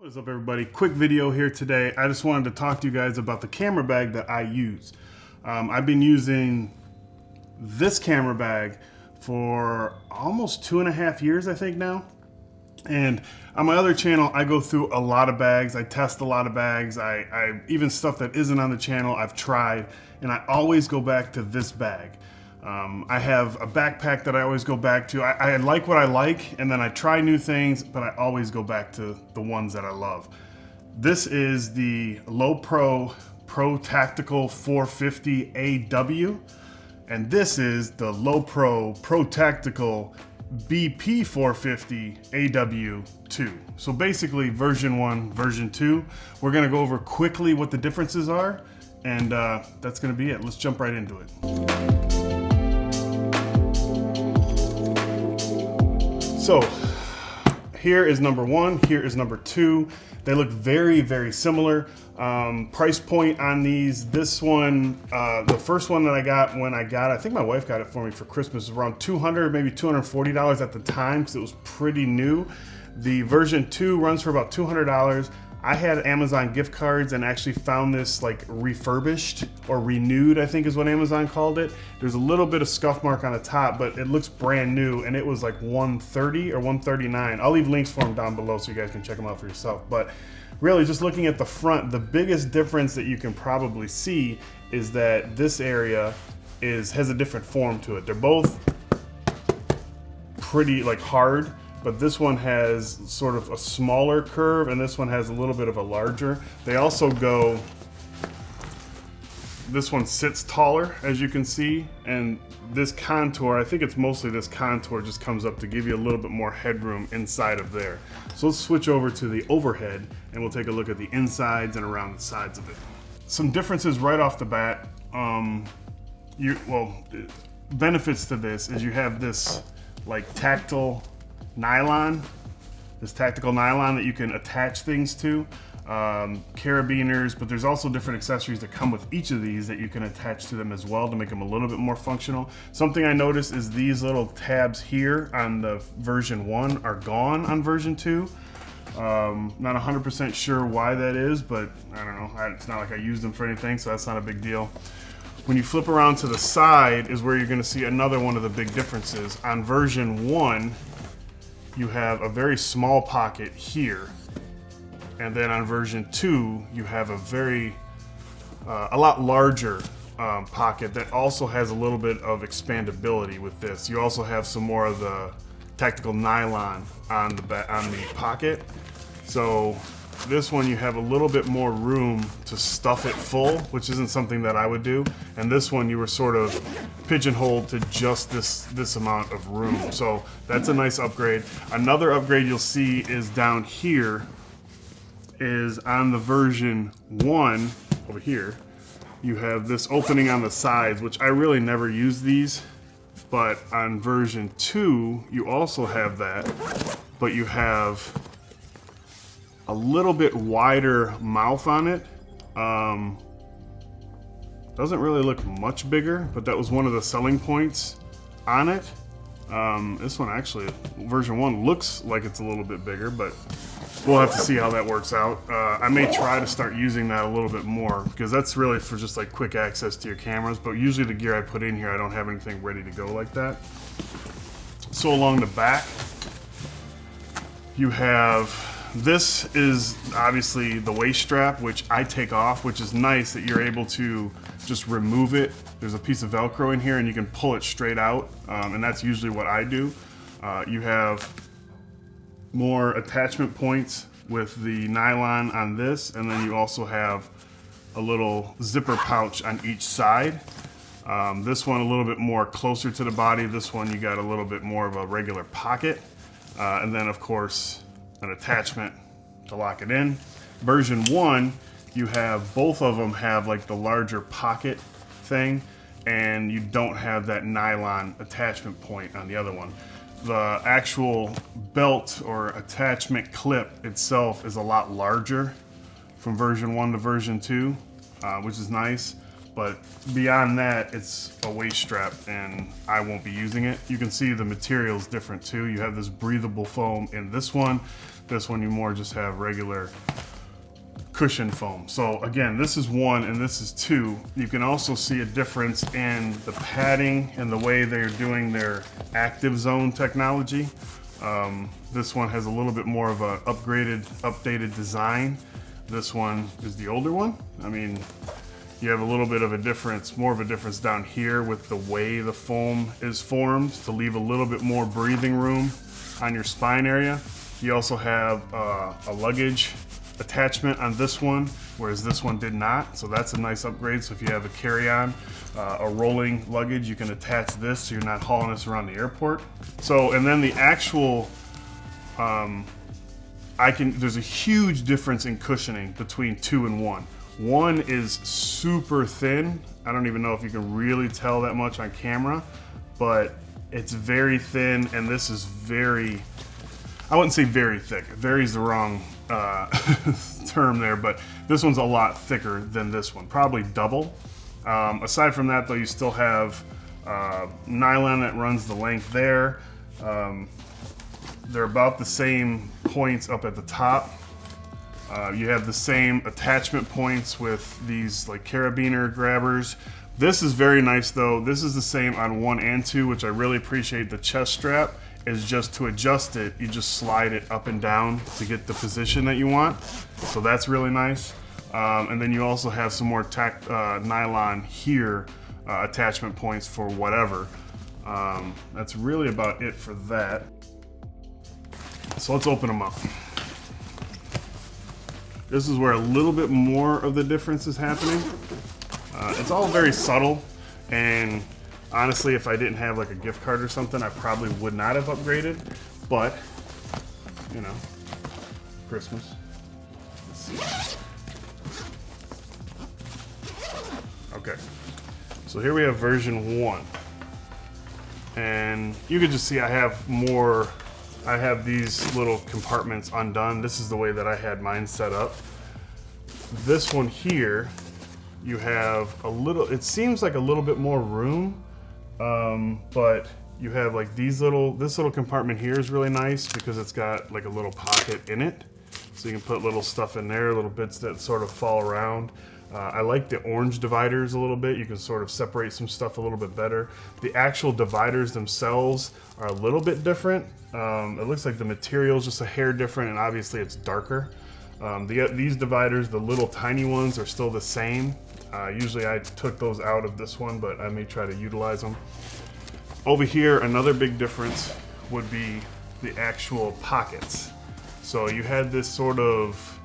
What is up, everybody? Quick video here today. I just wanted to talk to you guys about the camera bag that I use. I've been using this camera bag for almost 2.5 years, I think now. And on my other channel, I go through a lot of bags. I test a lot of bags. I even stuff that isn't on the channel, I've tried, and I always go back to this bag. I have a backpack that I always go back to. I like what I like, and then I try new things, but I always go back to the ones that I love. This is the Lowpro Protactic BP450 AW, and this is the Lowepro Protactic BP450 AW2. So basically version 1, version 2. We're gonna go over quickly what the differences are, and that's gonna be it. Let's jump right into it. So here is number 1, here is number 2. They look very, very similar. Price point on these, this one, the first one that I got when I think my wife got it for me for Christmas, was around $200, maybe $240 at the time because it was pretty new. The version 2 runs for about $200. I had Amazon gift cards and actually found this like refurbished or renewed, I think is what Amazon called it. There's a little bit of scuff mark on the top, but it looks brand new, and it was like $130 or $139. I'll leave links for them down below so you guys can check them out for yourself. But really, just looking at the front, the biggest difference that you can probably see is that this area has a different form to it. They're both pretty like hard, but this one has sort of a smaller curve and this one has a little bit of a larger. They also go, this one sits taller, as you can see, and this contour, I think it's mostly this contour, just comes up to give you a little bit more headroom inside of there. So let's switch over to the overhead and we'll take a look at the insides and around the sides of it. Some differences right off the bat. Benefits to this is you have this like tactile nylon, this tactical nylon that you can attach things to, carabiners, but there's also different accessories that come with each of these that you can attach to them as well to make them a little bit more functional. Something I noticed is these little tabs here on the version 1 are gone on version 2. Not 100% sure why that is, but I don't know. It's not like I use them for anything, so that's not a big deal. When you flip around to the side is where you're going to see another one of the big differences. On version 1, you have a very small pocket here, and then on version 2 you have a lot larger pocket that also has a little bit of expandability with this. You also have some more of the tactical nylon on the pocket. So this one you have a little bit more room to stuff it full, which isn't something that I would do. And this one you were sort of pigeonholed to just this amount of room. So that's a nice upgrade. Another upgrade you'll see is down here is on the version 1 over here. You have this opening on the sides, which I really never use these, but on version 2 you also have that, but you have a little bit wider mouth on it. Doesn't really look much bigger, but that was one of the selling points on it. This one actually, version 1 looks like it's a little bit bigger, but we'll have to see how that works out. I may try to start using that a little bit more because that's really for just like quick access to your cameras, but usually the gear I put in here, I don't have anything ready to go like that. So along the back, you have, this is obviously the waist strap, which I take off, which is nice that you're able to just remove it. There's a piece of Velcro in here and you can pull it straight out, and that's usually what I do. You have more attachment points with the nylon on this, and then you also have a little zipper pouch on each side. This one a little bit more closer to the body. This one you got a little bit more of a regular pocket, and then of course an attachment to lock it in. Version 1, you have both of them have like the larger pocket thing, and you don't have that nylon attachment point on the other one. The actual belt or attachment clip itself is a lot larger from version 1 to version 2, which is nice. but beyond that, it's a waist strap and I won't be using it. You can see the material's different too. You have this breathable foam in this one. This one you more just have regular cushion foam. So again, this is 1 and this is 2. You can also see a difference in the padding and the way they're doing their active zone technology. This one has a little bit more of a updated design. This one is the older one. I mean, you have a little bit of a difference, more of a difference down here with the way the foam is formed to leave a little bit more breathing room on your spine area. You also have a luggage attachment on this one, whereas this one did not. So that's a nice upgrade. So if you have a carry-on, a rolling luggage, you can attach this so you're not hauling this around the airport. So, and then the actual, there's a huge difference in cushioning between 2 and 1. 1 is super thin. I don't even know if you can really tell that much on camera, but it's very thin, and this is very, I wouldn't say very thick. Very is the wrong term there, but this one's a lot thicker than this one, probably double. Aside from that though, you still have nylon that runs the length there. They're about the same points up at the top. You have the same attachment points with these like carabiner grabbers. This is very nice though. This is the same on 1 and 2, which I really appreciate. The chest strap is just to adjust it, you just slide it up and down to get the position that you want. So that's really nice. And then you also have some more nylon here, attachment points for whatever. That's really about it for that. So let's open them up. This is where a little bit more of the difference is happening. It's all very subtle, and honestly, if I didn't have like a gift card or something, I probably would not have upgraded, but, you know, Christmas. Let's see. Okay, so here we have version 1. And you can just see I have these little compartments undone. This is the way that I had mine set up. This one here, you have a little, it seems like a little bit more room. But you have like this little compartment here is really nice because it's got like a little pocket in it. So you can put little stuff in there, little bits that sort of fall around. I like the orange dividers a little bit. You can sort of separate some stuff a little bit better. The actual dividers themselves are a little bit different. It looks like the material is just a hair different, and obviously it's darker. These dividers, the little tiny ones, are still the same. Usually I took those out of this one, but I may try to utilize them. Over here, another big difference would be the actual pockets. So you had this sort of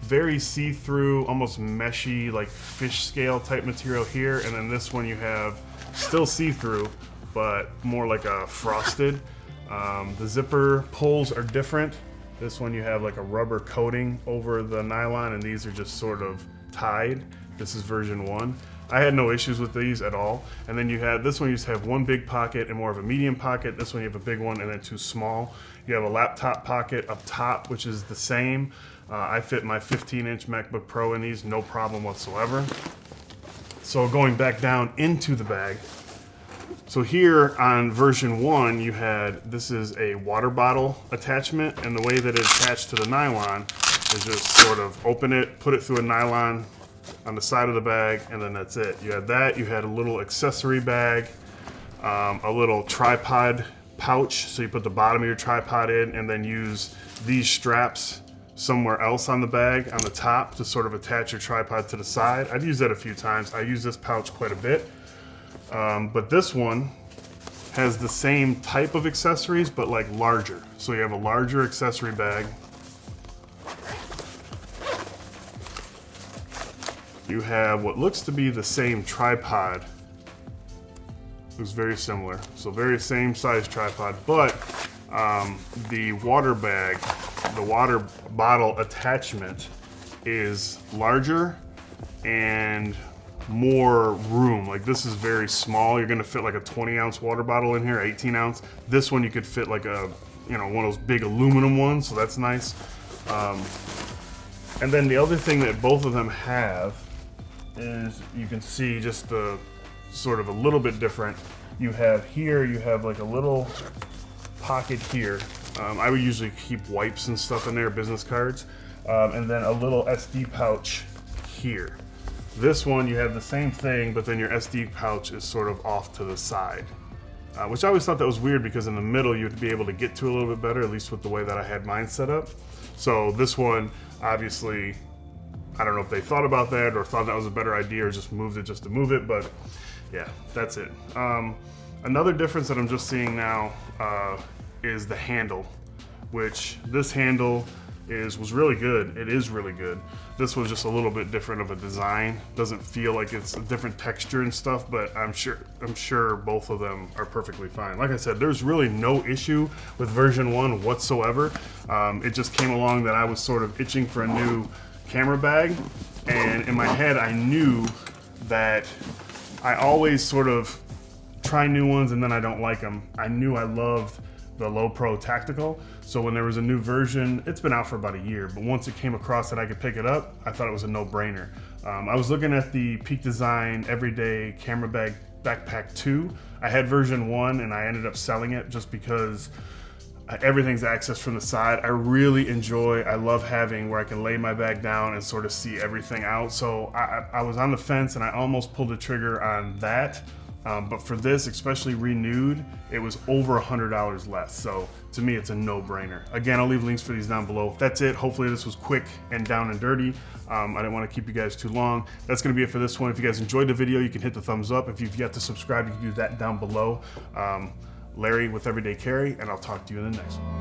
very see-through, almost meshy, like fish scale type material here, and then this one you have still see-through, but more like a frosted. The zipper pulls are different. This one you have like a rubber coating over the nylon, and these are just sort of tied. This is version 1. I had no issues with these at all. And then you had this one, you just have one big pocket and more of a medium pocket. This one you have a big one and then 2 small. You have a laptop pocket up top, which is the same. I fit my 15-inch MacBook Pro in these, no problem whatsoever. So going back down into the bag. So here on version 1, you had, this is a water bottle attachment, and the way that it attached to the nylon is just sort of open it, put it through a nylon on the side of the bag, and then that's it. You had that, you had a little accessory bag, a little tripod pouch, so you put the bottom of your tripod in and then use these straps somewhere else on the bag on the top to sort of attach your tripod to the side. I've used that a few times. I use this pouch quite a bit. But this one has the same type of accessories, but like larger. So you have a larger accessory bag. You have what looks to be the same tripod. Looks very similar. So very same size tripod, but the water bag, the water bottle attachment is larger and more room. Like this is very small. You're gonna fit like a 20-ounce water bottle in here, 18-ounce. This one you could fit like a, you know, one of those big aluminum ones, so that's nice. And then the other thing that both of them have is you can see just the sort of a little bit different. You have here, you have like a little pocket here. I would usually keep wipes and stuff in there, business cards, and then a little SD pouch here. This one, you have the same thing, but then your SD pouch is sort of off to the side, which I always thought that was weird because in the middle you'd be able to get to a little bit better, at least with the way that I had mine set up. So this one, obviously, I don't know if they thought about that or thought that was a better idea or just moved it just to move it, but yeah, that's it. Another difference that I'm just seeing now is the handle, which this handle was really good. It is really good. This was just a little bit different of a design. Doesn't feel like it's a different texture and stuff, but I'm sure both of them are perfectly fine. Like I said, there's really no issue with version 1 whatsoever. It just came along that I was sort of itching for a new camera bag, and in my head I knew that I always sort of try new ones and then I don't like them. I knew I loved the Lowpro Tactical, so when there was a new version, it's been out for about a year, but once it came across that I could pick it up, I thought it was a no-brainer. I was looking at the Peak Design Everyday Camera Bag Backpack 2. I had version 1 and I ended up selling it just because everything's accessed from the side. I really I love having where I can lay my bag down and sort of see everything out. So I was on the fence and I almost pulled the trigger on that. But for this, especially renewed, it was over $100 less. So to me, it's a no-brainer. Again, I'll leave links for these down below. That's it. Hopefully this was quick and down and dirty. I didn't want to keep you guys too long. That's going to be it for this one. If you guys enjoyed the video, you can hit the thumbs up. If you've yet to subscribe, you can do that down below. Larry with EveryDayCarry, and I'll talk to you in the next one.